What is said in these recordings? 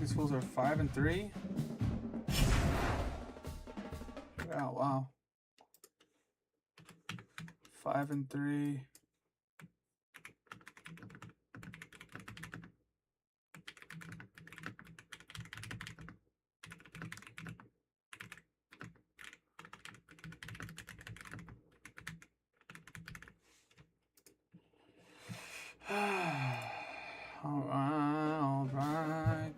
These fools are 5-3. Oh wow. 5-3. All right.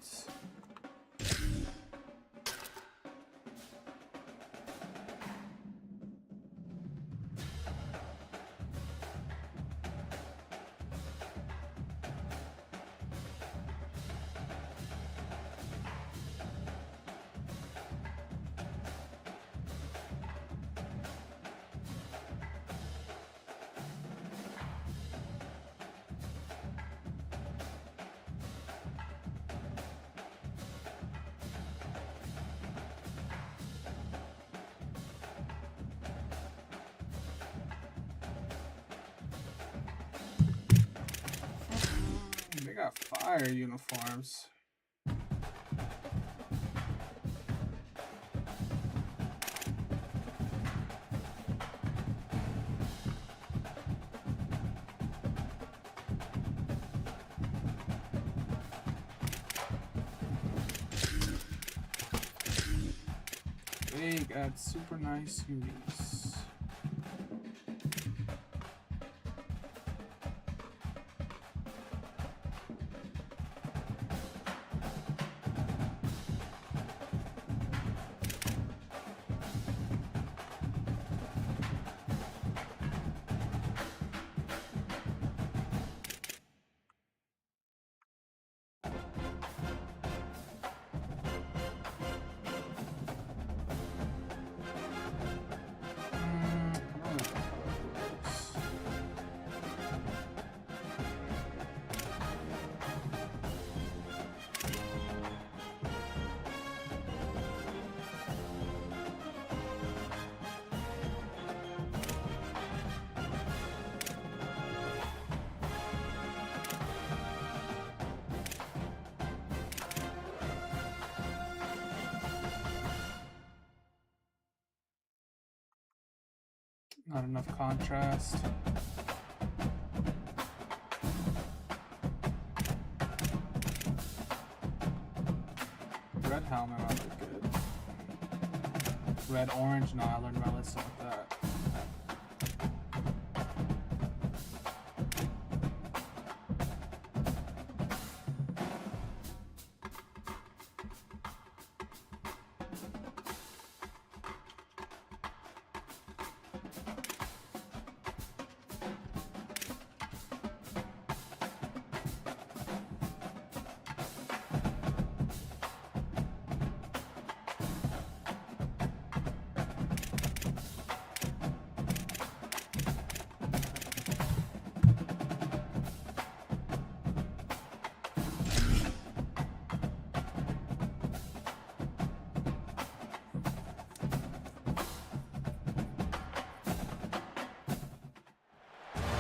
They got fire uniforms. They got super nice unis. Not enough contrast. Red helmet might look good. Red, orange, no, I learned my lesson with that.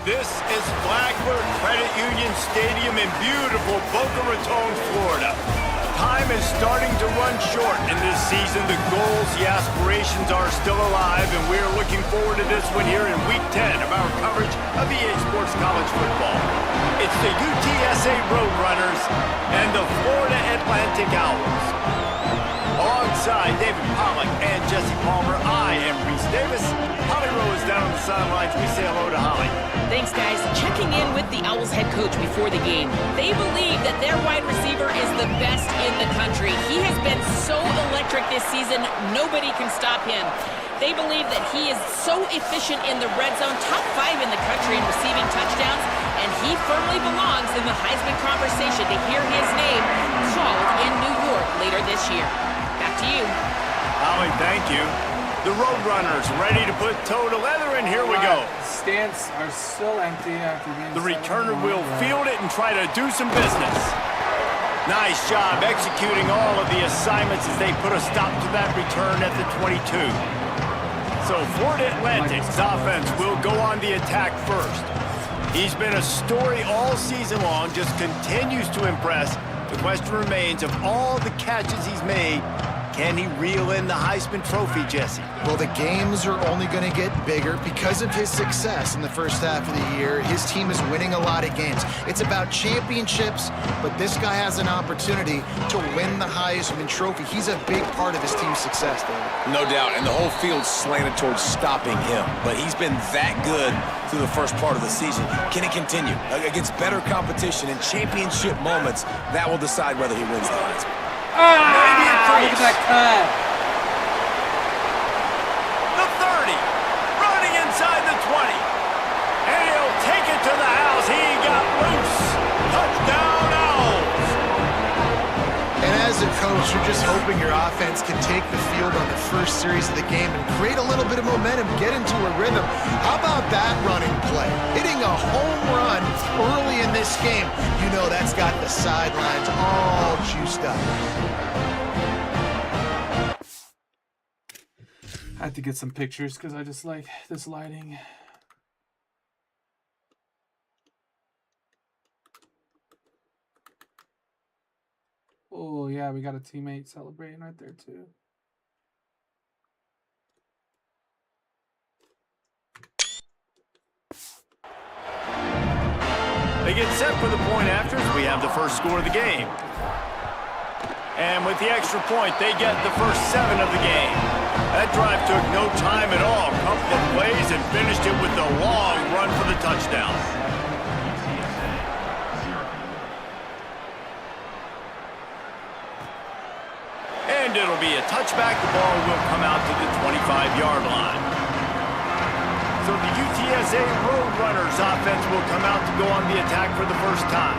This is Blackbird Credit Union Stadium in beautiful Boca Raton, Florida. Time is starting to run short in this season. The goals, the aspirations are still alive, and we are looking forward to this one here in Week 10 of our coverage of EA Sports College Football. It's the UTSA Roadrunners and the Florida Atlantic Owls. Alongside David Pollack and Jesse Palmer, I am Reese Davis. Holly Rowe is down on the sidelines. We say hello to Holly. Thanks, guys. Checking in with the Owls head coach before the game. They believe that their wide receiver is the best in the country. He has been so electric this season, nobody can stop him. They believe that he is so efficient in the red zone, top 5 in the country in receiving touchdowns, and he firmly belongs in the Heisman conversation to hear his name called in New York later this year. Back to you. Holly, thank you. The Roadrunners ready to put toe to leather, and here we go. Stands are still empty after being The returner will field it and try to do some business. Nice job executing all of the assignments as they put a stop to that return at the 22. So Florida Atlantic's offense will go on the attack first. He's been a story all season long, just continues to impress The question remains, of all the catches he's made, can he reel in the Heisman Trophy, Jesse? Well, the games are only going to get bigger because of his success in the first half of the year. His team is winning a lot of games. It's about championships, but this guy has an opportunity to win the Heisman Trophy. He's a big part of his team's success, David. No doubt, and the whole field's slanted towards stopping him. But he's been that good through the first part of the season. Can he continue? Against better competition in championship moments, that will decide whether he wins the Heisman. Maybe a Look at that cut. The 30, running inside the 20. And he'll take it to the house. He got loose. Touchdown, Owls. And as a coach, you're just hoping your offense can take the field on the first series of the game and create a little bit of momentum, get into a rhythm. How about that running play? Hitting a home run early in this game. You know that's got the sidelines all juiced up. I had to get some pictures because I just like this lighting. Oh, yeah, we got a teammate celebrating right there, too. They get set for the point after as we have the first score of the game. And with the extra point, they get the first 7 of the game. That drive took no time at all. Couple of plays and finished it with a long run for the touchdown. And it'll be a touchback. The ball will come out to the 25-yard line. So the UTSA Roadrunners offense will come out to go on the attack for the first time.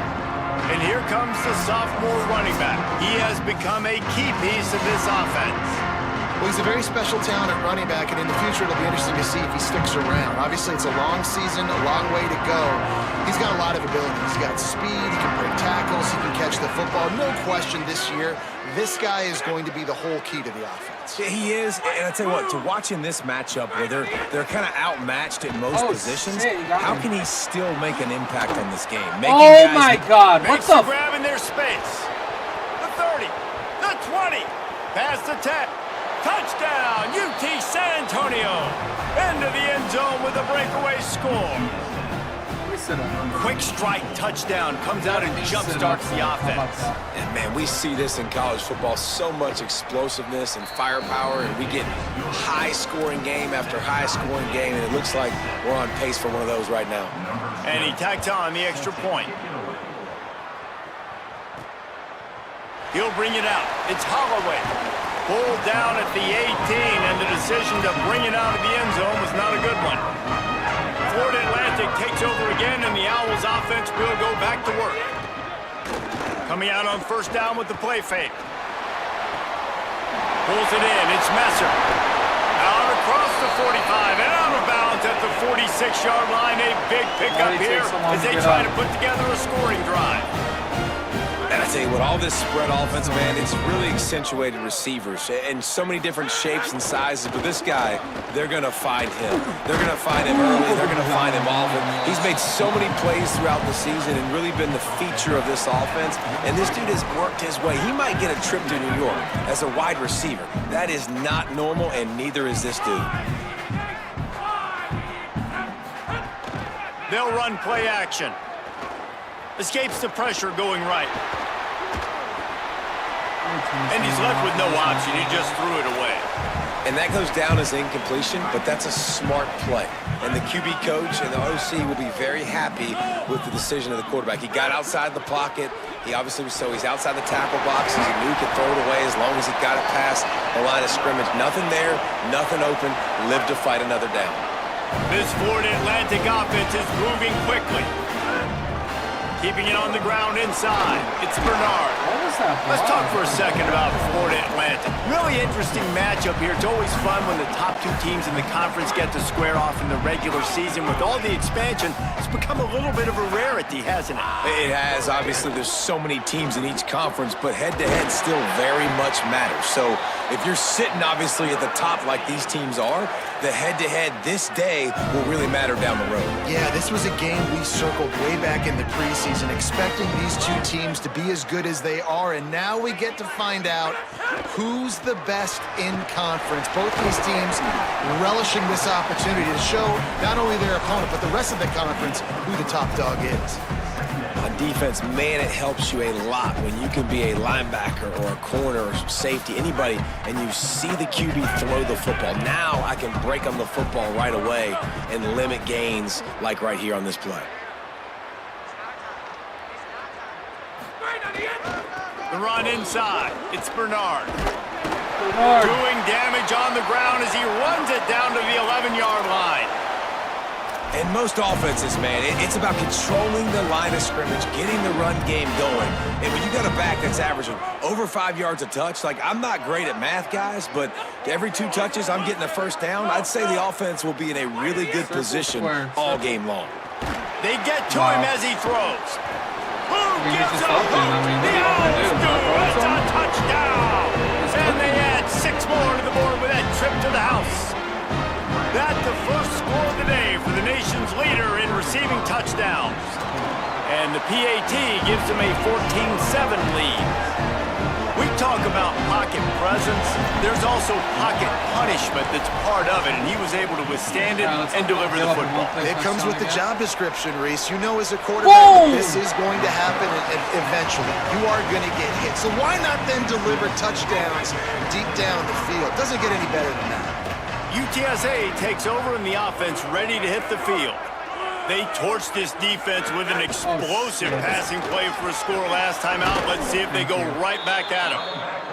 And here comes the sophomore running back. He has become a key piece of this offense. Well, he's a very special talent at running back, and in the future it'll be interesting to see if he sticks around. Obviously, it's a long season, a long way to go. He's got a lot of ability. He's got speed, he can break tackles, he can catch the football. No question this year, this guy is going to be the whole key to the offense. He is, and I tell you what, to watch in this matchup where they're kind of outmatched at most positions, how can he still make an impact on this game? Oh my God! What the? Grabbing their space. The 30, the 20, past the 10. Touchdown, UT San Antonio. Into the end zone with a breakaway score. Quick strike touchdown comes out and jumpstarts the offense. And man, we see this in college football, so much explosiveness and firepower, and we get high-scoring game after high-scoring game, and it looks like we're on pace for one of those right now. And he tacked on the extra point. He'll bring it out. It's Holloway. Pulled down at the 18, and the decision to bring it out of the end zone was not a good one. Florida Atlantic takes over again, and the Owls offense will go back to work. Coming out on first down with the play fake. Pulls it in. It's Messer. Out across the 45 and out of bounds at the 46-yard line. A big pickup here as they try to put together a scoring drive. And I tell you what, all this spread offense, man, it's really accentuated receivers in so many different shapes and sizes. But this guy, they're going to find him. They're going to find him early. They're going to find him often. He's made so many plays throughout the season and really been the feature of this offense. And this dude has worked his way. He might get a trip to New York as a wide receiver. That is not normal, and neither is this dude. They'll run play action. Escapes the pressure going right. And he's left with no option. He just threw it away. And that goes down as incompletion, but that's a smart play. And the QB coach and the OC will be very happy with the decision of the quarterback. He got outside the pocket. He obviously was he's outside the tackle box. He knew he could throw it away as long as he got it past the line of scrimmage. Nothing there, nothing open. Live to fight another down. This Florida Atlantic offense is moving quickly. Keeping it on the ground inside. It's Bernard. that Let's talk block? for a second about Florida Atlantic. Really interesting matchup here. It's always fun when the top two teams in the conference get to square off in the regular season. With all the expansion, it's become a little bit of a rarity, hasn't it? It has. Obviously, there's so many teams in each conference, but head-to-head still very much matters. So if you're sitting, obviously, at the top like these teams are, the head-to-head this day will really matter down the road. Yeah, this was a game we circled way back in the preseason, expecting these two teams to be as good as they are, and now we get to find out who's the best in conference. Both these teams relishing this opportunity to show not only their opponent, but the rest of the conference who the top dog is. On defense, man, it helps you a lot when you can be a linebacker or a corner or safety, anybody, and you see the QB throw the football. Now I can break on the football right away and limit gains like right here on this play. The run inside. It's Bernard. Bernard. Doing damage on the ground as he runs it down to the 11-yard line. In most offenses, man, it's about controlling the line of scrimmage, getting the run game going. And when you got a back that's averaging over 5 yards a touch, like, I'm not great at math, guys, but every 2 touches, I'm getting a first down. I'd say the offense will be in a really good position all game long. They get to him as he throws. Who gives just a open. I hook? mean, The what are you Owls gonna do. do? It's a touchdown. And they add 6 more to the board with that trip to the house. That's the first score of the day for the nation's leader in receiving touchdowns. And the PAT gives them a 14-7 lead. We talk about pocket presence. There's also pocket punishment that's part of it, and he was able to withstand it and deliver the football. It comes with the job description, Reese. You know as a quarterback, this is going to happen eventually. You are going to get hit. So why not then deliver touchdowns deep down the field? Doesn't get any better than that. UTSA takes over in the offense, ready to hit the field. They torched this defense with an explosive passing play for a score last time out. Let's see if they go right back at him.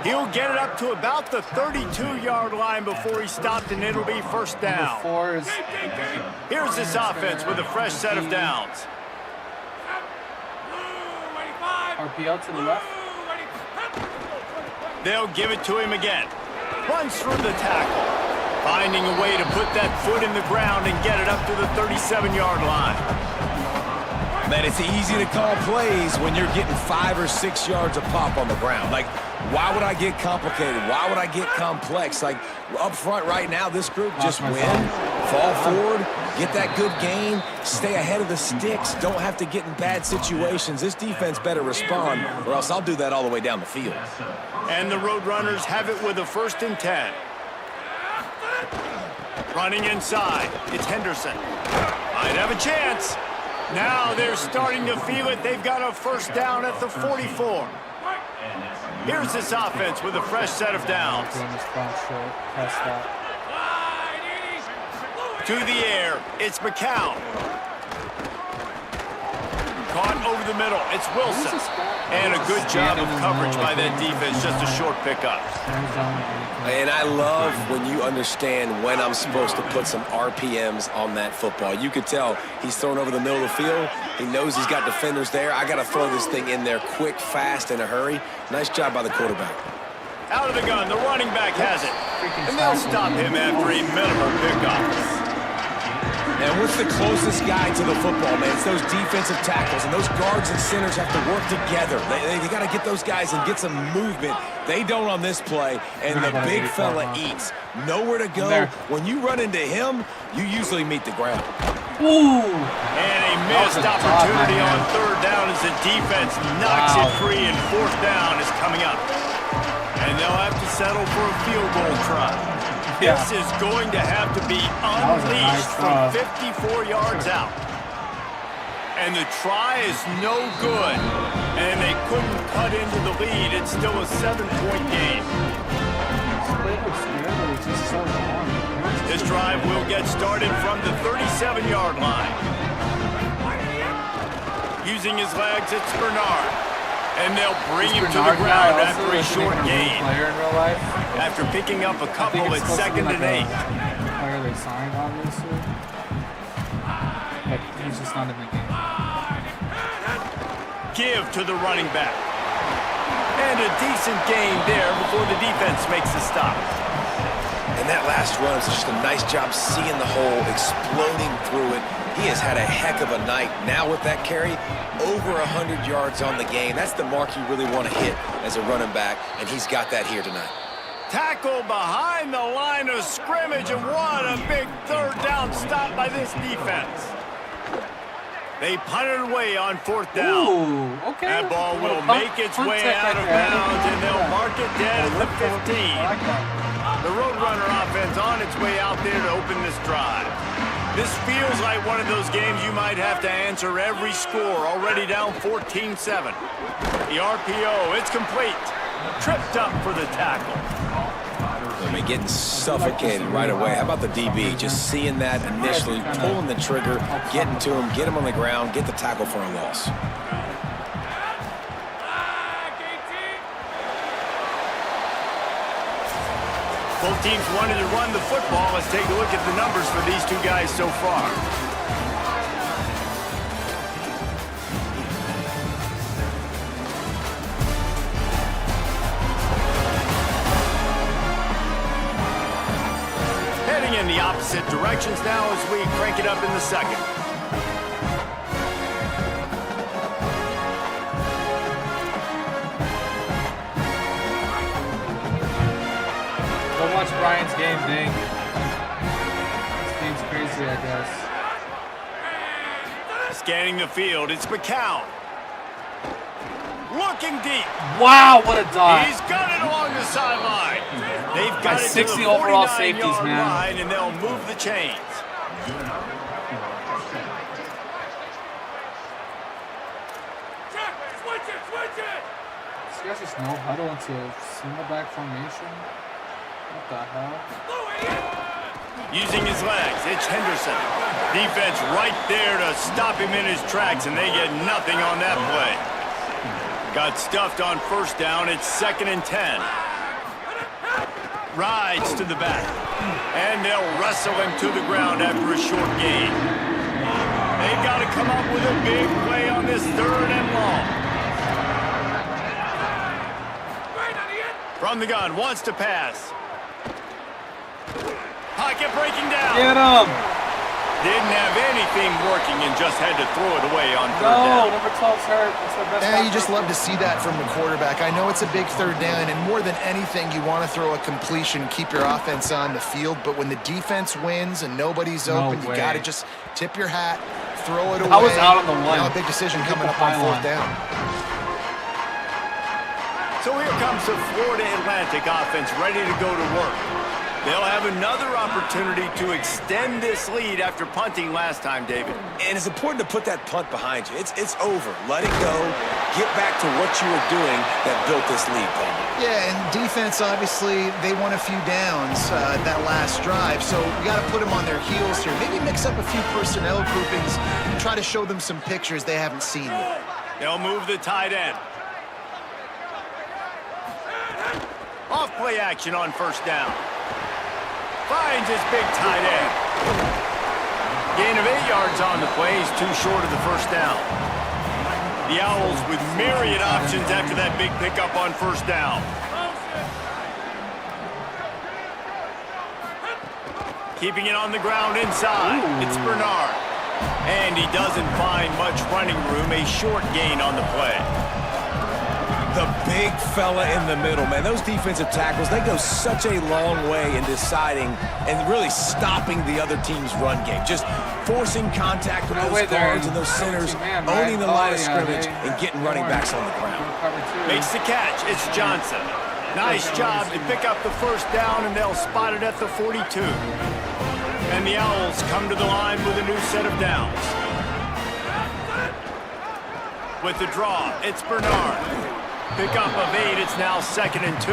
He'll get it up to about the 32-yard line before he stopped, and it'll be first down. Here's this offense with a fresh set of downs. RPO to the left. They'll give it to him again. Runs through the tackle. Finding a way to put that foot in the ground and get it up to the 37-yard line. Man, it's easy to call plays when you're getting 5 or 6 yards a pop on the ground. Like, why would I get complicated? Why would I get complex? Like, up front right now, this group just win, fall forward, get that good gain, stay ahead of the sticks, don't have to get in bad situations. This defense better respond, or else I'll do that all the way down the field. And the Roadrunners have it with a 1st and 10. Running inside, it's Henderson. Might have a chance. Now they're starting to feel it. They've got a first down at the 44. Here's this offense with a fresh set of downs. To the air, it's McCown. Caught over the middle, it's Wilson. And a good job of coverage by that defense, just a short pickup. And I love when you understand when I'm supposed to put some RPMs on that football. You could tell he's thrown over the middle of the field. He knows he's got defenders there. I got to throw this thing in there quick, fast, in a hurry. Nice job by the quarterback. Out of the gun, the running back has it. And they'll stop him after a minimal pickup. And what's the closest guy to the football, man? It's those defensive tackles, and those guards and centers have to work together. They got to get those guys and get some movement. They don't on this play, and the big fella eats. Nowhere to go. When you run into him, you usually meet the ground. Ooh! And a missed opportunity on 3rd down as the defense knocks it free, and 4th down is coming up. And they'll have to settle for a field goal try. This is going to have to be unleashed from 54 yards out. And the try is no good. And they couldn't cut into the lead. It's still a 7-point game. This drive will get started from the 37-yard line. Using his legs, it's Bernard. And they'll bring him to the ground after a short gain. After picking up a couple at 2nd and 8. Player they signed, obviously. But he's just not in the game. Give to the running back. And a decent gain there before the defense makes the stop. And that last run was just a nice job seeing the hole, exploding through it. He has had a heck of a night. Now with that carry, over 100 yards on the game. That's the mark you really want to hit as a running back, and he's got that here tonight. Tackle behind the line of scrimmage, and what a big third down stop by this defense. They punted away on 4th down. Ooh, okay. That ball will make its way out of bounds, and they'll mark it dead at the 15. The Roadrunner offense on its way out there to open this drive. This feels like one of those games you might have to answer every score, already down 14-7. The RPO, it's complete. Tripped up for the tackle. I mean, getting suffocated right away. How about the DB? Just seeing that initially, pulling the trigger, getting to him, get him on the ground, get the tackle for a loss. Both teams wanted to run the football. Let's take a look at the numbers for these two guys so far. Heading in the opposite directions now as we crank it up in the second. Go watch Brian's game, dang. This game's crazy, I guess. Scanning the field, it's McCown. Looking deep. Wow, what a dive. He's got it along the sideline. They've got By it 60 to the overall 49-yard safeties, man. line, and they'll move the chains. This guy's just no huddle into single back formation. What the hell? Using his legs, it's Henderson. Defense right there to stop him in his tracks, and they get nothing on that play. Got stuffed on 1st down. It's 2nd and 10. Rides to the back. And they'll wrestle him to the ground after a short gain. They've got to come up with a big play on this 3rd and long. From the gun, wants to pass. Pocket breaking down. Get him! Didn't have anything working and just had to throw it away on 3rd No, down. number 12's hurt. That's our best Yeah, you back. just love to see that from the quarterback. I know it's a big 3rd down, and more than anything, you want to throw a completion, keep your offense on the field. But when the defense wins and nobody's No open, you way. got to just tip your hat, throw it away. I was out on the one. Now a big decision Hit coming the up on 4th pylon. down. So here comes the Florida Atlantic offense ready to go to work. They'll have another opportunity to extend this lead after punting last time, David. And it's important to put that punt behind you. It's over. Let it go. Get back to what you were doing that built this lead, Peyton. Yeah, and defense, obviously, they won a few downs that last drive, so we got to put them on their heels here. Maybe mix up a few personnel groupings and try to show them some pictures they haven't seen yet. They'll move the tight end. Off play action on 1st down. Finds his big tight end. Gain of 8 yards on the play. He's too short of the 1st down. The Owls with myriad options after that big pickup on 1st down. Keeping it on the ground inside. It's Bernard. And he doesn't find much running room. A short gain on the play. The big fella in the middle, man. Those defensive tackles, they go such a long way in deciding and really stopping the other team's run game. Just forcing contact with those guards and those centers, owning the line of scrimmage, and getting running backs on the ground. Makes the catch. It's Johnson. Nice job to pick up the 1st down, and they'll spot it at the 42. And the Owls come to the line with a new set of downs. With the draw, it's Bernard. Pickup of 8, it's now 2nd and 2.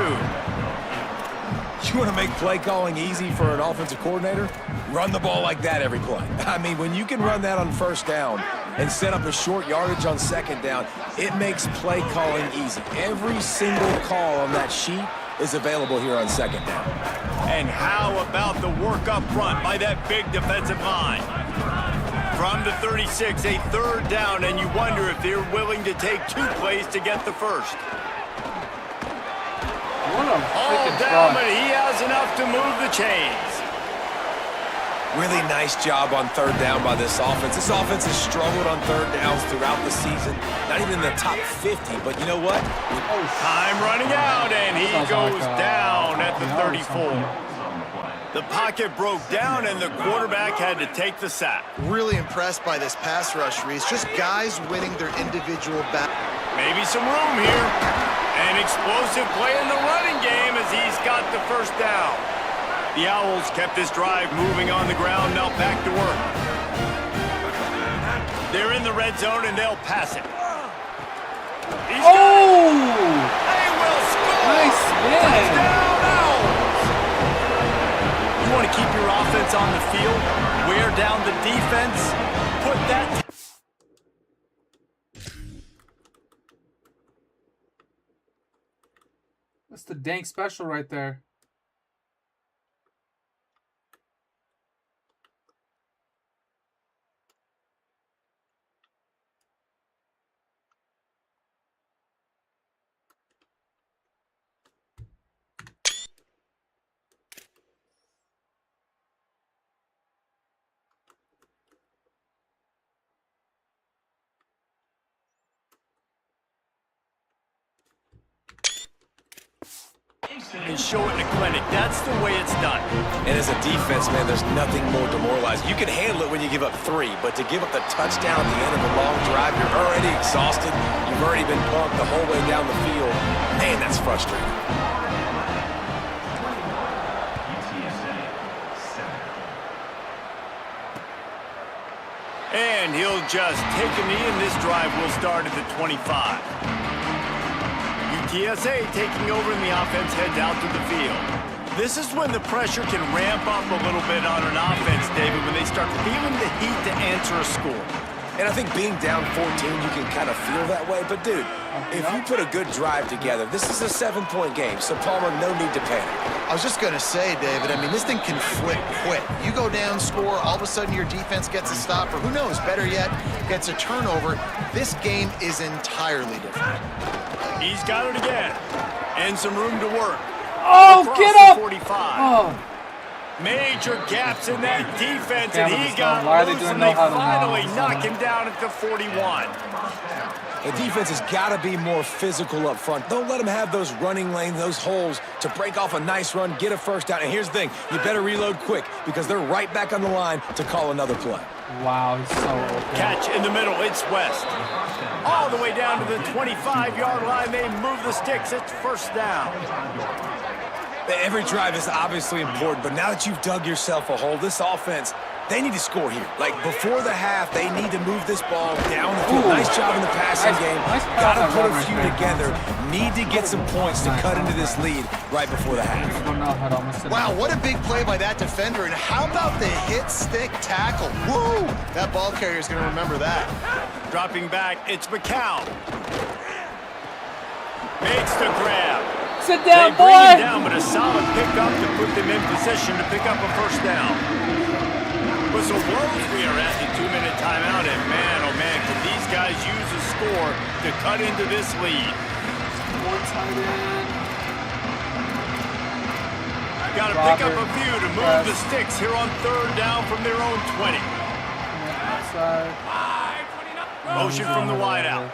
You want to make play calling easy for an offensive coordinator? Run the ball like that every play. I mean, when you can run that on 1st down and set up a short yardage on 2nd down, it makes play calling easy. Every single call on that sheet is available here on 2nd down. And how about the work up front by that big defensive line? From the 36, a 3rd down, and you wonder if they're willing to take 2 plays to get the 1st. All freaking down, fraud. but he has enough to move the chains. Really nice job on third down by this offense. This offense has struggled on third downs throughout the season. Not even in the top 50, but you know what? Time running out, and he goes down at the 34. The pocket broke down, and the quarterback had to take the sack. Really impressed by this pass rush, Reese. Just guys winning their individual battle. Maybe some room here. An explosive play in the running game as he's got the first down. The Owls kept this drive moving on the ground, now back to work. They're in the red zone, and they'll pass it. He's got it. They will score! Nice spin! Touchdown, Owls! You want to keep your offense on the field, wear down the defense, put that... That's the dank special right there. And show it in a clinic. That's the way it's done. And as a defense, man, there's nothing more demoralizing. You can handle it when you give up 3, but to give up the touchdown at the end of a long drive, you're already exhausted. You've already been punked the whole way down the field. Man, that's frustrating. And he'll just take a knee, and this drive will start at the 25. UTSA taking over, and the offense heads out to the field. This is when the pressure can ramp up a little bit on an offense, David, when they start feeling the heat to answer a score. And I think being down 14, you can kind of feel that way. But, dude, if you put a good drive together, this is a 7-point game, so Palmer, no need to panic. I was just going to say, David, I mean, this thing can flip quick. You go down, score, all of a sudden your defense gets a stop, or who knows, better yet, gets a turnover. This game is entirely different. He's got it again. And some room to work. Oh, Across get the up! 45. Oh, Major gaps in that defense, Yeah, and but he it's got not. Why are they loose, doing and no they huddle now? finally It's knock not. him down at the 41. The defense has got to be more physical up front. Don't let them have those running lanes, those holes to break off a nice run, get a first down. And here's the thing, you better reload quick because they're right back on the line to call another play. wow, he's so open. Catch in the middle, it's West. All the way down to the 25-yard line, they move the sticks, it's first down. Every drive is obviously important, but now that you've dug yourself a hole, this offense, they need to score here. Like, before the half, they need to move this ball down the field. Nice job in the passing game. Nice Got to pass put on a right few there. together. Need to get some points to cut into this lead right before the half. I don't know how to almost Wow, what a big play by that defender. And how about the hit stick tackle? Woo! That ball carrier is going to remember that. Dropping back, it's McCown. Makes the grab. Sit They down, bring him boy! down, but a solid pickup to put them in position to pick up a first down. Whistle blows, we are at the 2-minute timeout, and man, oh man, can these guys use a score to cut into this lead. More tight end. Got to pick up a few to move the sticks here on third down from their own 20. Outside. Motion from the wideout.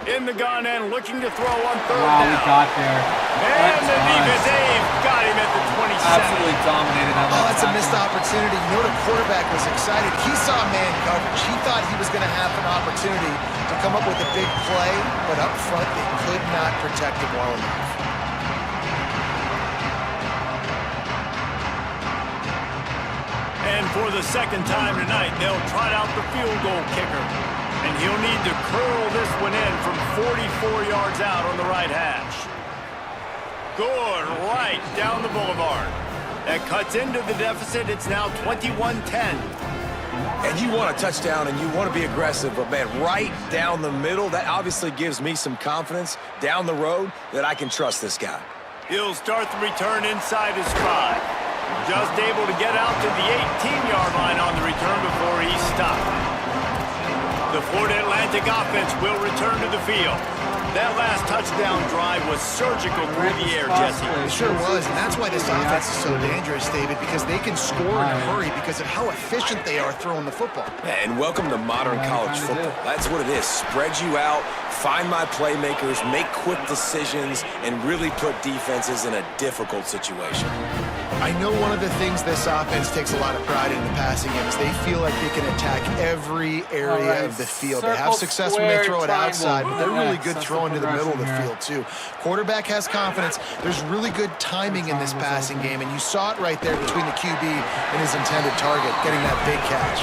In the gun and looking to throw on third Wow, we down. got there. And the defense, Dave got him at the 27. Absolutely dominated on that. Oh, that's a tackle. missed opportunity. You know, the quarterback was excited. He saw man coverage. He thought he was going to have an opportunity to come up with a big play, but up front, they could not protect him well enough. And for the second time tonight, they'll trot out the field goal kicker. And he'll need to curl this one in from 44 yards out on the right hash. Good, right down the boulevard. That cuts into the deficit. It's now 21-10. And you want a touchdown and you want to be aggressive, but man, right down the middle, that obviously gives me some confidence down the road that I can trust this guy. He'll start the return inside his 5. Just able to get out to the 18-yard line on the return before he's stopped. The Florida Atlantic offense will return to the field. That last touchdown drive was surgical through the air, Jesse. It sure was, and that's why this offense is so dangerous, David, because they can score in a hurry because of how efficient they are throwing the football. And welcome to modern college football. That's what it is. Spread you out, find my playmakers, make quick decisions, and really put defenses in a difficult situation. I know one of the things this offense takes a lot of pride in the passing game is they feel like they can attack every area of the field. They have success when they throw it outside, but they're really good throwing to the middle of the field, too. Quarterback has confidence. There's really good timing in this passing game, and you saw it right there between the QB and his intended target, getting that big catch.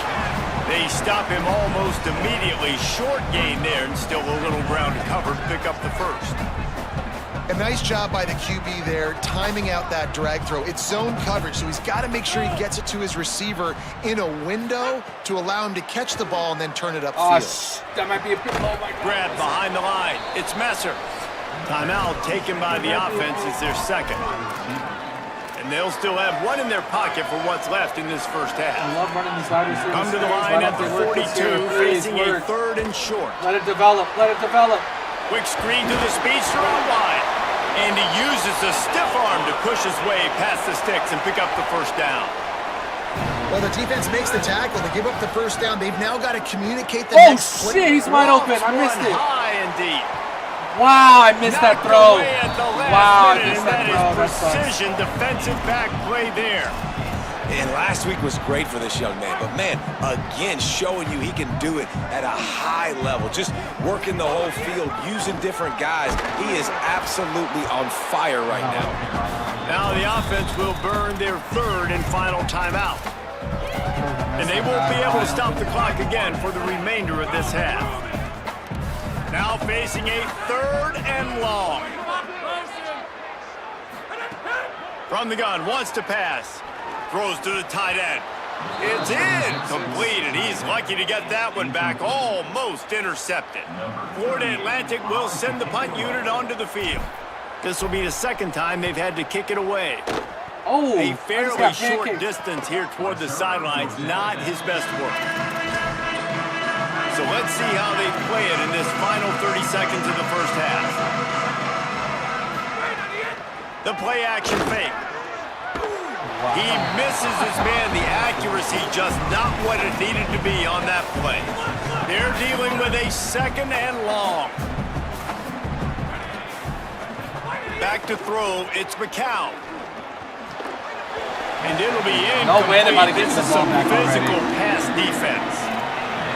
They stop him almost immediately. Short gain there, and still a little ground to cover to pick up the first. A nice job by the QB there, timing out that drag throw. It's zone coverage, so he's got to make sure he gets it to his receiver in a window to allow him to catch the ball and then turn it upfield. Oh, that might be a bit low. Grab behind the line. It's Messer. Timeout taken by the offense is their second. And they'll still have one in their pocket for what's left in this first half. I love running these wide receivers. Come to the line at the 42, facing a third and short. Let it develop. Let it develop. Quick screen to the speedster out wide. And he uses a stiff arm to push his way past the sticks and pick up the first down. Well, the defense makes the tackle. They give up the first down. They've now got to communicate the next play. Oh, shit, he's wide open. I missed it. High and deep. Wow, I missed that throw. Wow, I missed that throw. Precision defensive back play there. And last week was great for this young man. But, man, again, showing you he can do it at a high level. Just working the whole field, using different guys. He is absolutely on fire right now. Now the offense will burn their third and final timeout. And they won't be able to stop the clock again for the remainder of this half. Now facing a third and long. From the gun, wants to pass. Throws to the tight end. It's in. Complete, and he's lucky to get that one back. Almost intercepted. Florida Atlantic will send the punt unit onto the field. This will be the second time they've had to kick it away. Oh, a fairly short distance here toward the sidelines. Not his best work. So let's see how they play it in this final 30 seconds of the first half. The play action fake. Wow. He misses his man. The accuracy just not what it needed to be on that play. They're dealing with a second and long. Back to throw. It's McCown. And it'll be incomplete. No way they're about to get This the is ball some back physical already. pass defense.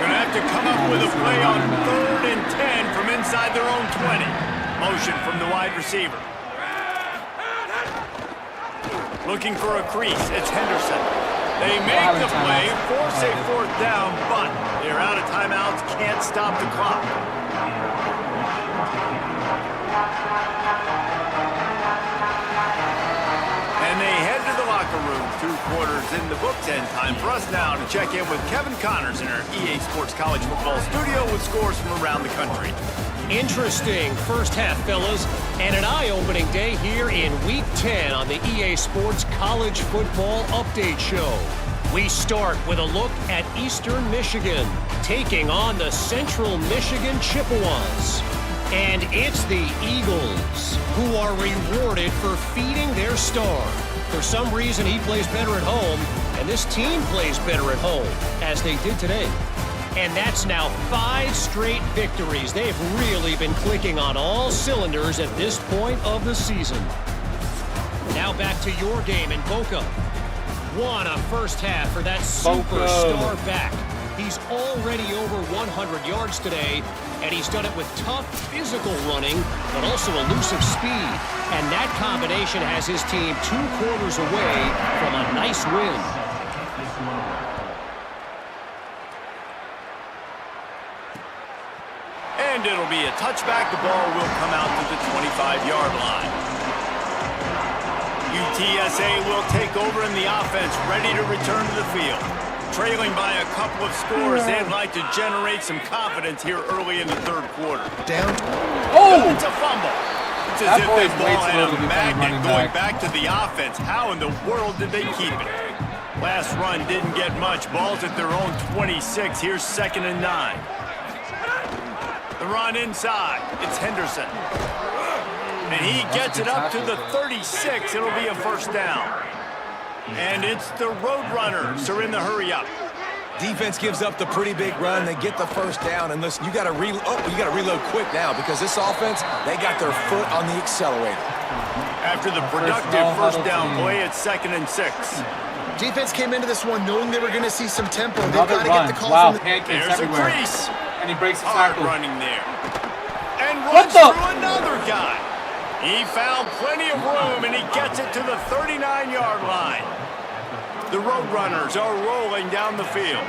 Gonna have to come up with a play on 3rd and 10 from inside their own 20. Motion from the wide receiver. Looking for a crease. It's Henderson. They make the play, force a fourth down, but they're out of timeouts, can't stop the clock. And they head to the locker room. 2 quarters in the books, and time for us now to check in with Kevin Connors in our EA Sports College Football studio with scores from around the country. Interesting first half, fellas, and an eye-opening day here in Week 10 on the EA Sports College Football Update Show. We start with a look at Eastern Michigan, taking on the Central Michigan Chippewas. And it's the Eagles who are rewarded for feeding their star. For some reason, he plays better at home, and this team plays better at home, as they did today. And that's now 5 straight victories. They've really been clicking on all cylinders at this point of the season. Now back to your game in Boca. What a first half for that superstar back. He's already over 100 yards today, and he's done it with tough physical running, but also elusive speed. And that combination has his team 2 quarters away from a nice win. And it'll be a touchback. The ball will come out to the 25-yard line. UTSA will take over in the offense, ready to return to the field. Trailing by a couple of scores, they'd like to generate some confidence here early in the 3rd quarter. Down. Oh! It's a fumble. It's as if this ball had a to magnet going back to the offense. How in the world did they keep it? Last run didn't get much. Ball's at their own 26. Here's 2nd and 9. The run inside. It's Henderson. And he gets it up to the 36. It'll be a first down. And it's the Roadrunners who are in the hurry up. Defense gives up the pretty big run. They get the first down. And listen, you got to reload quick now because this offense, they got their foot on the accelerator. After the productive first down play, it's 2nd and 6. Defense came into this one knowing they were going to see some tempo. They've Another got to run. get the call Wow, from the... pancakes There's everywhere. a crease. And he breaks the Hard tackle. running there. And What runs the? through another guy. He found plenty of room, and he gets it to the 39-yard line. The Roadrunners are rolling down the field.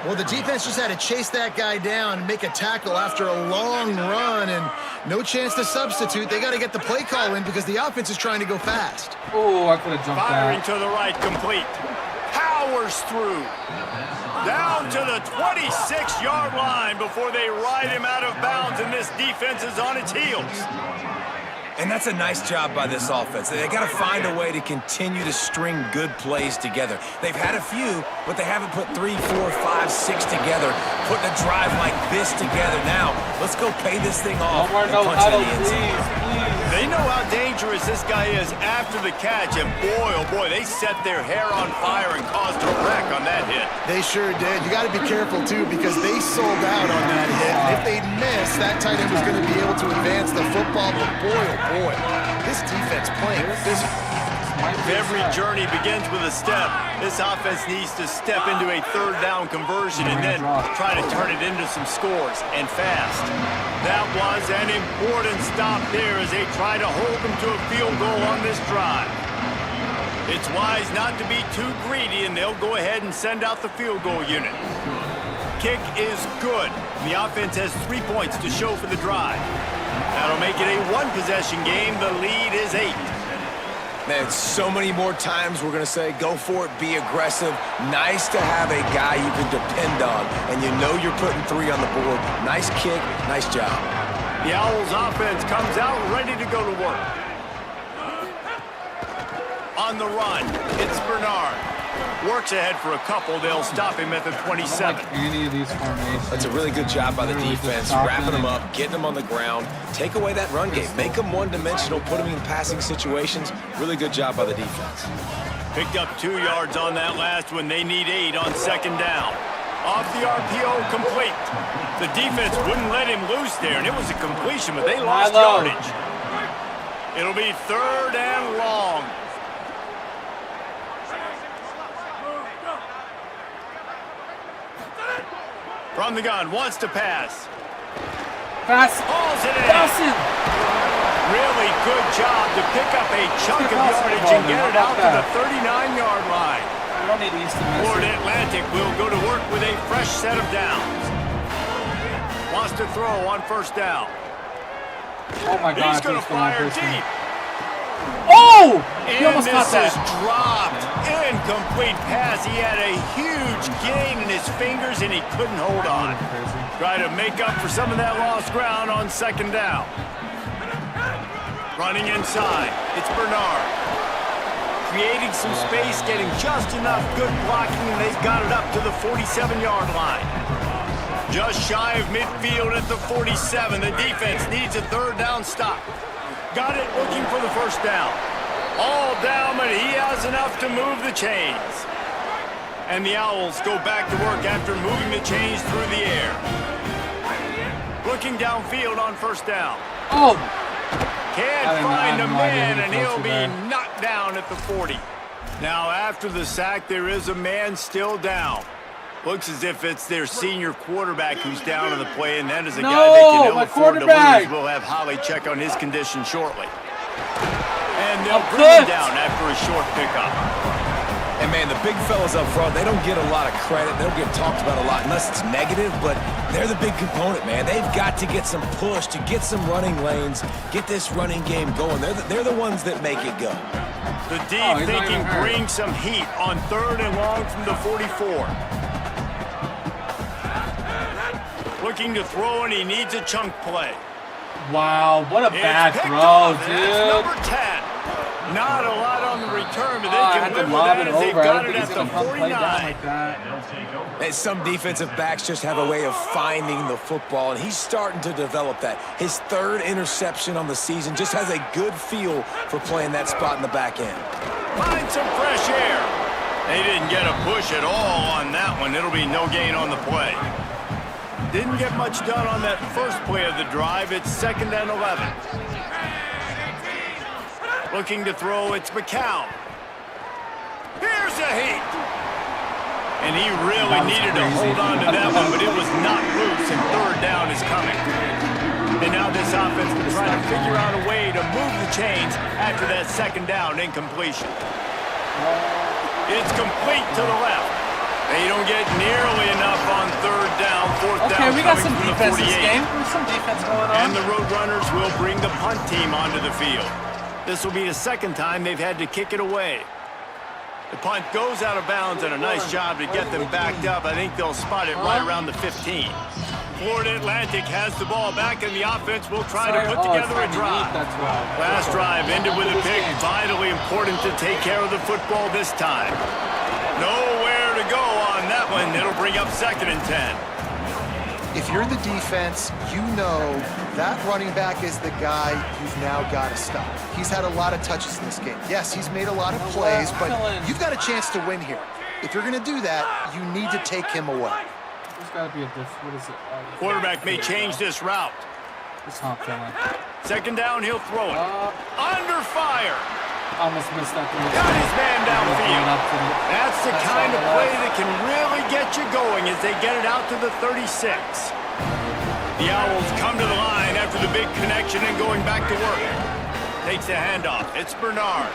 Well, the defense just had to chase that guy down and make a tackle after a long run, and no chance to substitute. They got to get the play call in because the offense is trying to go fast. Oh, I could have jumped Firing that. to the right, complete. Powers through. Down to the 26-yard line before they ride him out of bounds, and this defense is on its heels. And that's a nice job by this offense. They got to find a way to continue to string good plays together. They've had a few, but they haven't put 3, 4, 5, 6 together, putting a drive like this together. Now, let's go pay this thing off. No more and no punch it in huddle, the end zone. please. They know how dangerous this guy is after the catch, and boy, oh boy, they set their hair on fire and caused a wreck on that hit. They sure did. You got to be careful, too, because they sold out on that hit. And if they'd missed, that tight end was going to be able to advance the football. But boy, oh boy, this defense playing physical. If every journey begins with a step, this offense needs to step into a third down conversion and then try to turn it into some scores, and fast. That was an important stop there as they try to hold them to a field goal on this drive. It's wise not to be too greedy, and they'll go ahead and send out the field goal unit. Kick is good. The offense has 3 points to show for the drive. That'll make it a one-possession game. The lead is 8. Man, so many more times we're going to say, go for it, be aggressive. Nice to have a guy you can depend on, and you know you're putting 3 on the board. Nice kick, nice job. The Owls offense comes out ready to go to work. On the run, it's Bernard. Works ahead for a couple. They'll stop him at the 27. Like any of these formations. That's a really good job by the defense, wrapping them up, getting them on the ground. Take away that run game. Make them one-dimensional, put them in passing situations. Really good job by the defense. Picked up 2 yards on that last one. They need 8 on 2nd down. Off the RPO, complete. The defense wouldn't let him loose there, and it was a completion, but they lost yardage. It'll be 3rd and long. From the gun, wants to pass. Pass. Hauls it in. Pass it. Really good job to pick up a chunk of yardage and get it out to the 39-yard line. I don't need Easton. Florida Atlantic will go to work with a fresh set of downs. Wants to throw on 1st down. Oh my God. He's going to fire deep. Oh! He And almost caught this is that. dropped. Incomplete pass. He had a huge gain in his fingers, and he couldn't hold on. Try to make up for some of that lost ground on 2nd down. Running inside. It's Bernard. Creating some space, getting just enough good blocking, and they've got it up to the 47-yard line. Just shy of midfield at the 47. The defense needs a 3rd down stop. Got it, looking for the 1st down. All down, but he has enough to move the chains. And the Owls go back to work after moving the chains through the air. Looking downfield on 1st down. Oh! Can't find a no idea man, who and to throw he'll to be there. knocked down at the 40. Now, after the sack, there is a man still down. Looks as if it's their senior quarterback who's down on the play, and that is a guy they can ill my afford to quarterback. lose. We'll have Holly check on his condition shortly. And they'll I'm bring him cooked. down after a short pickup. And man, the big fellas up front, they don't get a lot of credit. They don't get talked about a lot unless it's negative, but they're the big component, man. They've got to get some push, to get some running lanes, get this running game going. They're the ones that make it go. The D he's not thinking even hurt. bring some heat on 3rd and long from the 44. Looking to throw, and he needs a chunk play. Wow, what a It's bad picked throw, off, and that's dude. number 10. Not a lot on the return, but I they had can to live with lob that it as they've over. I got don't it think at he's the gonna come play down 49. like that. And some defensive backs just have a way of finding the football, and he's starting to develop that. His third interception on the season, just has a good feel for playing that spot in the back end. Find some fresh air. They didn't get a push at all on that one. It'll be no gain on the play. Didn't get much done on that first play of the drive. It's 2nd and 11. Looking to throw, it's McCown. Here's a heat. And he really needed to hold on to that one, but it was not loose, and 3rd down is coming. And now this offense will try to figure out a way to move the chains after that 2nd down incompletion. It's complete to the left. They don't get nearly enough on 3rd down, 4th down. Okay, we got some coming from defense the this 48. game. There's some defense going on. And the Roadrunners will bring the punt team onto the field. This will be the 2nd time they've had to kick it away. The punt goes out of bounds, and a nice job to get them backed up. I think they'll spot it right around the 15. Florida Atlantic has the ball back, and the offense will try to put together a drive. Last drive ended with a pick. Vitally important to take care of the football this time. Nowhere to go on that one. It'll bring up 2nd and 10. If you're the defense, you know that running back is the guy you've now got to stop. He's had a lot of touches in this game. Yes, he's made a lot of plays, but you've got a chance to win here. If you're going to do that, you need to take him away. There's got to be a difference. What is it? Quarterback may change this route. It's not feeling. 2nd down, he'll throw it. Under fire. Almost missed that thing. Got his man downfield. That's the kind of play that can really get you going as they get it out to the 36. The Owls come to the line after the big connection and going back to work. Takes the handoff. It's Bernard.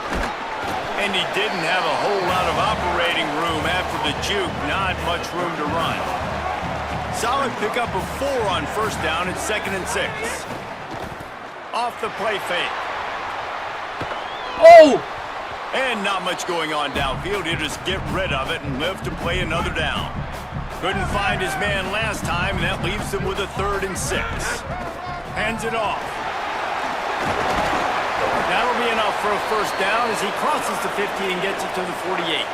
And he didn't have a whole lot of operating room after the juke. Not much room to run. Solid pickup of 4 on 1st down. It's 2nd and 6. Off the play fake. Oh! And not much going on downfield. He'll just get rid of it and live to play another down. Couldn't find his man last time, and that leaves him with a 3rd and 6. Hands it off. That'll be enough for a 1st down as he crosses the 50 and gets it to the 48.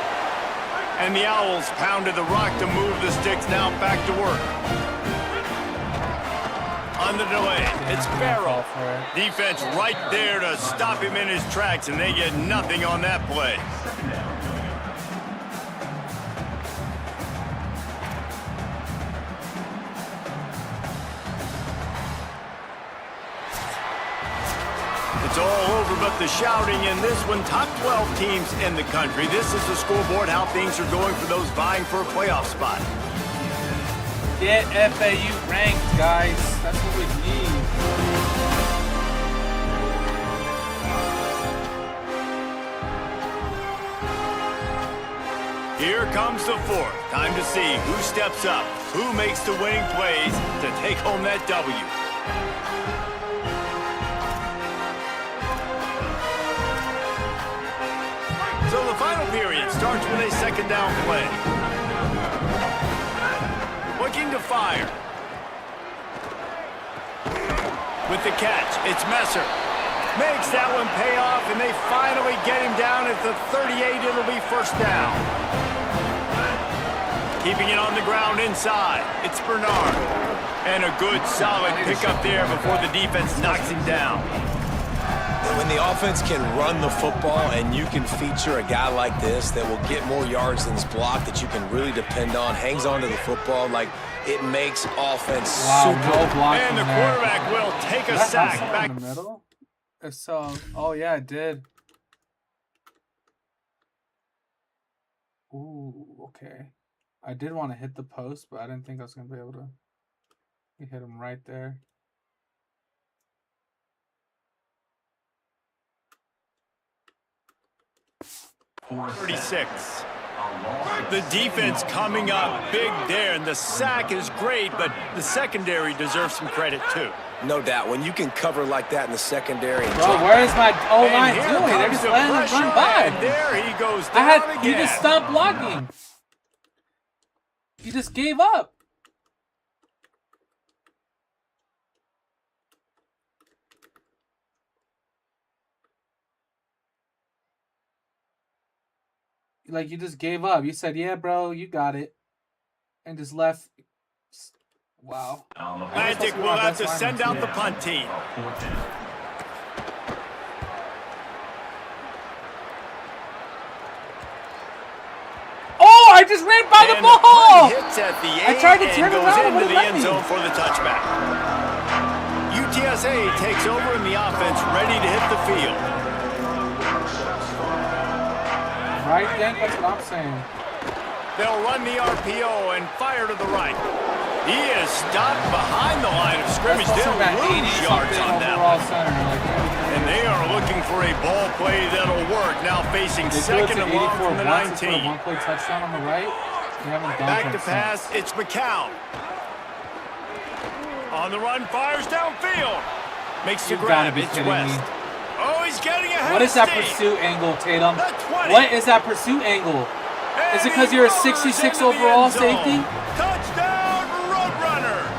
And the Owls pounded the rock to move the sticks now back to work. On the delay, it's Farrell. Defense right there to stop him in his tracks, and they get nothing on that play. It's all over but the shouting in this one. Top 12 teams in the country. This is the scoreboard, how things are going for those vying for a playoff spot. Get FAU ranked, guys. That's what we need. Here comes the 4th. Time to see who steps up, who makes the winning plays to take home that W. So the final period starts with a 2nd down play. Looking to fire. With the catch, it's Messer. Makes that one pay off, and they finally get him down at the 38. It'll be 1st down. Keeping it on the ground inside. It's Bernard. And a good, solid pickup there before the defense knocks him down. When the offense can run the football and you can feature a guy like this that will get more yards than his block, that you can really depend on, hangs on to the football, like it makes offense super. No blocking And the there. quarterback will take a sack back. In the middle? If so, oh yeah, it did. Ooh, okay. I did want to hit the post, but I didn't think I was gonna be able to hit him right there. .36. The defense coming up big there, and the sack is great, but the secondary deserves some credit too. No doubt. When you can cover like that in the secondary. And Bro, where is my O-line And here doing? They're comes just the letting him pressure, run by. and there he goes down He again. just stopped blocking. He just gave up. Like, you just gave up. You said, yeah, bro, you got it. And just left. Wow. Atlantic will have to send out the punt team. Oh, I just ran by the ball! Hits at the I tried to turn goes around, into but it the let end me. zone for the touchback. UTSA takes over in the offense, ready to hit the field. Right then, that's what I'm saying. They'll run the RPO and fire to the right. He is stopped behind the line of scrimmage. That's They'll also about lose 80 yards something on that overall one. center. Like, And they are looking for a ball play that'll work. Now facing they second do it and to long 84 from the once. It's for a 19. one-play touchdown on the right. They haven't done Back to that pass, since. it's McCown. On the run, fires downfield. Makes the You've gotta grab, be it's kidding West. me. Oh, he's getting ahead What of is that steam. pursuit angle, Tatum? The 20. What is that pursuit angle? Is it because you're a 66 overall safety? Touchdown, Roadrunners!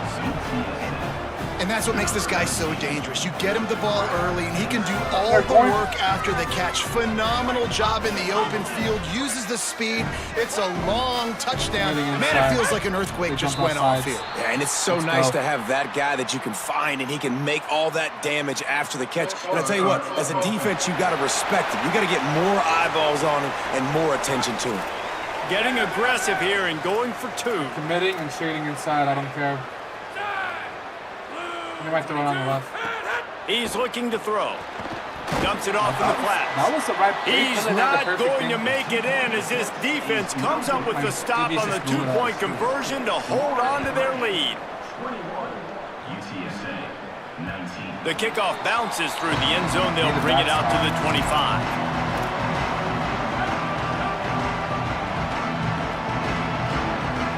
And that's what makes this guy so dangerous. You get him the ball early, and he can do all They're the going- work after the catch. Phenomenal job in the open field. Uses the speed. It's a long touchdown. Moving Man, inside. it feels like an earthquake They just jump went off off here. sides. Yeah, and it's so Let's nice go. to have that guy that you can find, and he can make all that damage after the catch. And I tell you what, as a defense, you got to respect him. You got to get more eyeballs on him and more attention to him. Getting aggressive here and going for two. Committing and shading inside. I don't care. You might throw it on the left. He's looking to throw. Dumps it off in the That flats. was the right. He's not going to make it in as this defense comes up with the stop on the two-point conversion to hold on to their lead. The kickoff bounces through the end zone. They'll bring it out to the 25.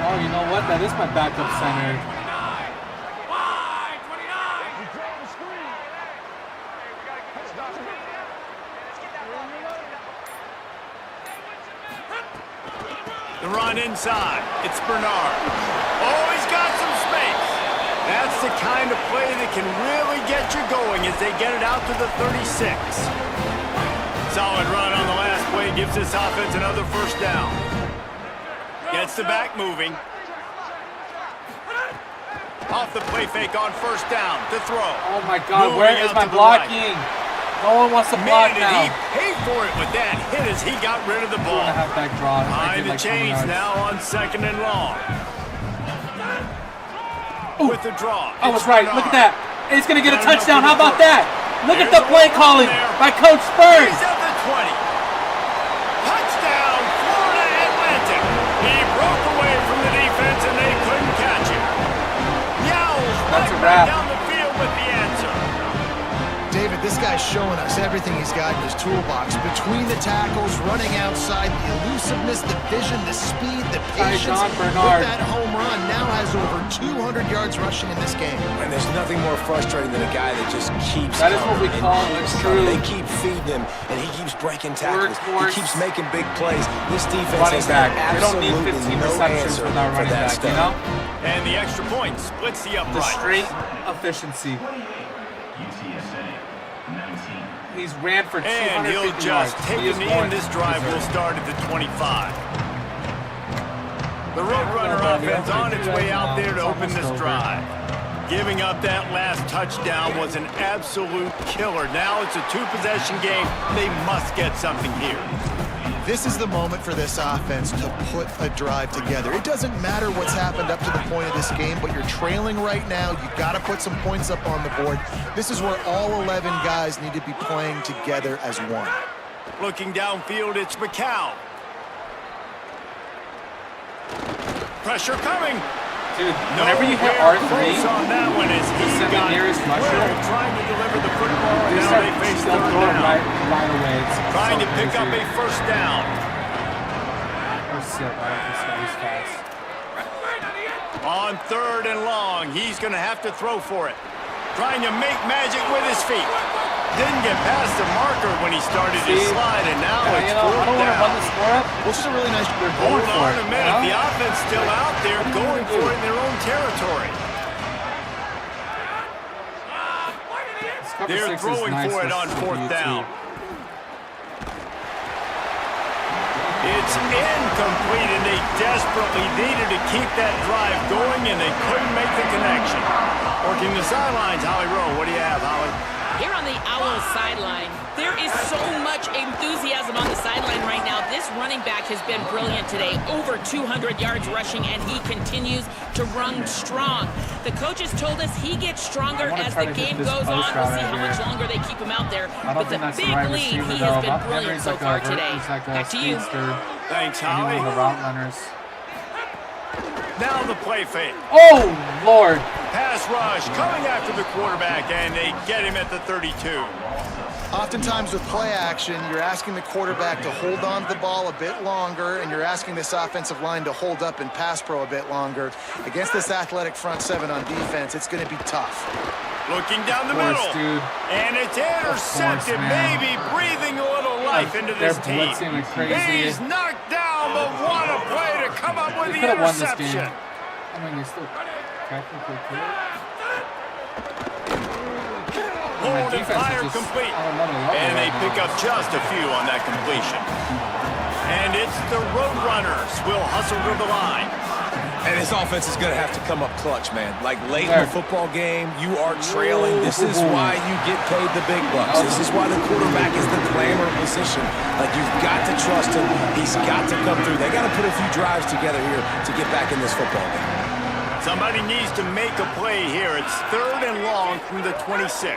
Oh, you know what? That is my backup center. The run inside. It's Bernard. Oh, he's got some space. That's the kind of play that can really get you going as they get it out to the 36. Solid run on the last play. Gives this offense another first down. Gets the back moving. Off the play fake on first down to throw. Oh my God, Moving where is out my to the blocking? No one wants to block Man, now. did he pay for it with that hit as he got rid of the Two ball. and a half back draw. Behind the chains now on second and long. With the draw. I was it's right. Bernard. Look at that. It's going to get a Got enough touchdown. for How the about first. that? Look at There's the a play little calling run there. by Coach Spurs. He's at the 20. Touchdown, Florida Atlantic. He broke away from the defense and they couldn't catch him. Yowls That's a right back wrap. down the field with the answer. David, this guy's showing us everything he's got in his toolbox. Between the tackles, running outside, the elusiveness, the vision, the speed, the patience. John With Bernard. that home run, now has over 200 yards rushing in this game. And there's nothing more frustrating than a guy that just keeps That is what we coming and call keeps it, coming. true. They keep feeding him, and he keeps breaking tackles. Workhorse. He keeps making big plays. This defense Running has back. had They don't need absolutely 15 no receptions answer without for running that back, you stuff. know? And the extra point splits the The upright. straight efficiency. He's ran for 250 And he'll yards. just take He is the going end. This to drive deserve will it. start at the 25. The Roadrunner offense on its way out there to open this drive. Giving up that last touchdown was an absolute killer. Now it's a two-possession game. They must get something here. This is the moment for this offense to put a drive together. It doesn't matter what's happened up to the point of this game, but you're trailing right now. You've got to put some points up on the board. This is where all 11 guys need to be playing together as one. Looking downfield, it's McCown. Pressure coming. Dude, whenever you hit Nowhere R3, close on that one as he send the got nearest rusher. clear trying to deliver the football, and they now start they face they'll third throw it down. right away. It's Trying so to pick up a crazy. first down. Oh, shit. I like this guy. He's fast. On third and long, he's going to have to throw for it. Trying to make magic with his feet. Didn't get past the marker when he started his See? slide, and now Yeah, it's you know, I fourth don't want to run down. the score up. Which is a really nice. They're Hold going for on it. a minute. You The know? offense still out there going for it in their own territory. This cover They're six is throwing nice for it this on for fourth you, down. too. It's incomplete, and they desperately needed to keep that drive going, and they couldn't make the connection. Working the sidelines, Holly Rowe. What do you have, Holly? Here on the Owls sideline, there is so much enthusiasm on the sideline right now. This running back has been brilliant today. Over 200 yards rushing, and he continues to run strong. The coaches told us he gets stronger as the game goes on. We'll see how much longer they keep him out there. But the big lead, he has been brilliant so far today. Back to you. Thanks, Holly. The route runners. Now the play fake. Oh, Lord. Pass rush coming after the quarterback, and they get him at the 32. Oftentimes with play action, you're asking the quarterback to hold on to the ball a bit longer, and you're asking this offensive line to hold up in pass pro a bit longer. Against this athletic front seven on defense, it's going to be tough. Looking down the middle, dude. And it's intercepted, maybe breathing a little life into this team. Like crazy. He's knocked down, but what a play to come up with the Won this interception. game. I mean, they still technically could. Hold and fire complete. And they pick up just a few on that completion. And it's the Roadrunners will hustle to the line. And his offense is going to have to come up clutch, man. Like late in the football game, you are trailing. This is why you get paid the big bucks. This is why the quarterback is the glamour position. Like, you've got to trust him. He's got to come through. They got to put a few drives together here to get back in this football game. Somebody needs to make a play here. It's 3rd and long from the 26.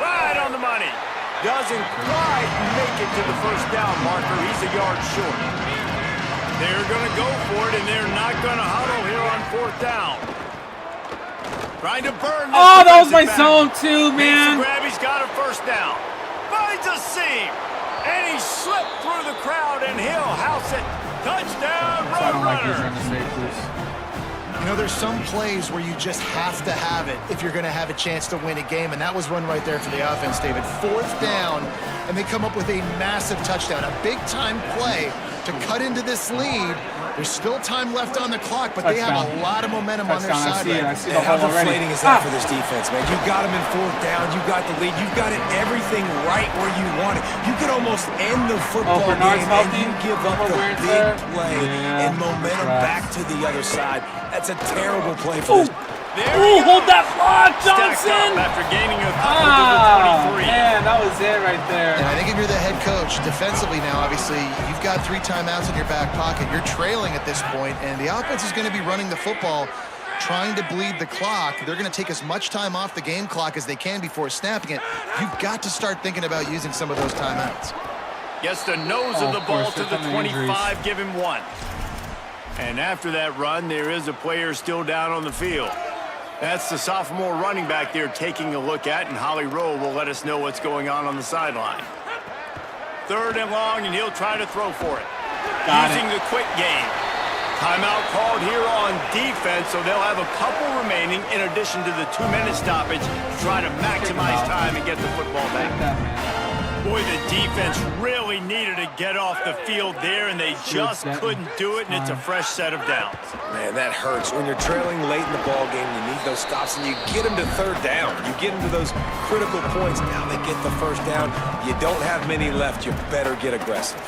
Right on the money. Doesn't quite make it to the first down marker. He's a yard short. They're going to go for it, and they're not going to huddle here on 4th down. Trying to burn this. Oh, that was my zone too, man. Grab, he's got a first down. Finds a seam, and he slipped through the crowd, and he'll house it. Touchdown, Roadrunners. You know, there's some plays where you just have to have it if you're going to have a chance to win a game, and that was one right there for the offense, David. 4th down, and they come up with a massive touchdown, a big-time play to cut into this lead. There's still time left on the clock, but they have a lot of momentum on their side. I see the How hole already. deflating is that for this defense, man? You got him in 4th down. You got the lead. You've got it everything right where you want it. You could almost end the football game, and you give up the big play and momentum back to the other side. That's a terrible play for this. Ooh, hold that block, Johnson! After gaining a couple to the 23. Man, that was it right there. And I think if you're the head coach, defensively now, obviously, you've got 3 timeouts in your back pocket. You're trailing at this point, and the offense is going to be running the football, trying to bleed the clock. They're going to take as much time off the game clock as they can before snapping it. You've got to start thinking about using some of those timeouts. Gets the nose of the ball to the 25, give him 1. And after that run, there is a player still down on the field. That's the sophomore running back they're taking a look at, and Holly Rowe will let us know what's going on the sideline. 3rd and long, and he'll try to throw for it. Using the quick game. Timeout called here on defense, so they'll have a couple remaining in addition to the 2-minute stoppage to try to maximize time and get the football back. Boy, the defense really needed to get off the field there, and they just couldn't do it, and it's a fresh set of downs. Man, that hurts. When you're trailing late in the ball game, you need those stops, and you get them to 3rd down. You get them to those critical points. Now they get the first down. You don't have many left. You better get aggressive.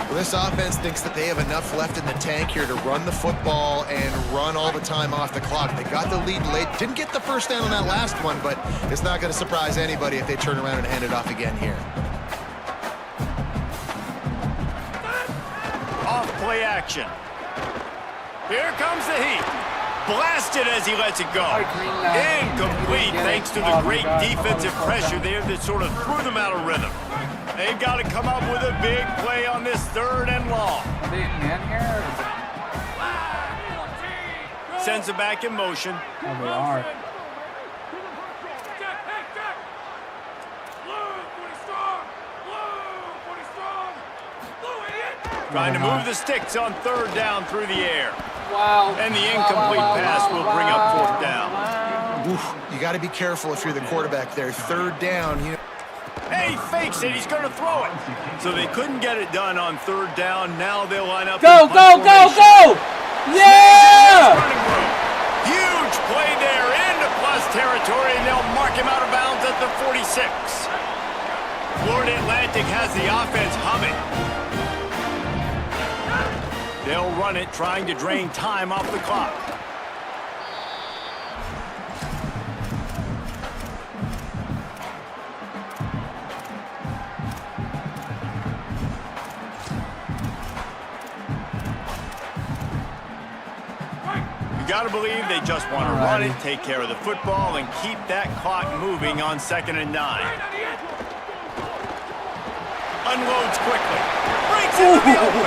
Well, this offense thinks that they have enough left in the tank here to run the football and run all the time off the clock. They got the lead late. Didn't get the first down on that last one, but it's not going to surprise anybody if they turn around and hand it off again here. Off play action. Here comes the heat. Blasted as he lets it go. Incomplete thanks to the great defensive pressure there that sort of threw them out of rhythm. They've got to come up with a big play on this 3rd and long. Are they in here? Sends it back in motion. Oh, they are. Trying to move the sticks on 3rd down through the air. Wow. And the incomplete pass will bring up 4th down. Oof, you got to be careful if you're the quarterback there. 3rd down. Hey, he fakes it. He's going to throw it. So they couldn't get it done on 3rd down. Now they'll line up. Go, go, go, go! Yeah! Huge play there into plus territory, and they'll mark him out of bounds at the 46. Florida Atlantic has the offense humming. They'll run it, trying to drain time off the clock. You got to believe they just want to run it, take care of the football, and keep that clock moving on 2nd and 9. Unloads quickly. Breaks into the open.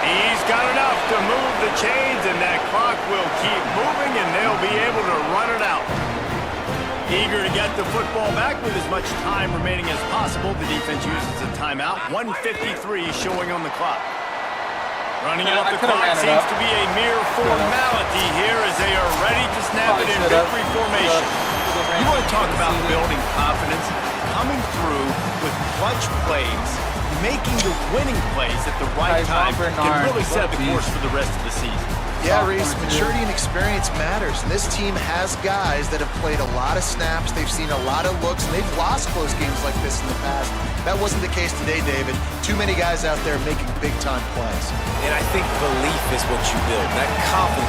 He's got enough to move the chains, and that clock will keep moving, and they'll be able to run it out. Eager to get the football back with as much time remaining as possible. The defense uses a timeout. 1:53 showing on the clock. Running out the clock seems to be a mere formality here as they are ready to snap it in victory formation. You want to talk about building confidence? Coming through with clutch plays, making the winning plays at the right time can really set the course for the rest of the season. Yeah, Reese, maturity and experience matters, and this team has guys that have played a lot of snaps, they've seen a lot of looks, and they've lost close games like this in the past. That wasn't the case today, David. Too many guys out there making big-time plays. And I think belief is what you build, that confidence.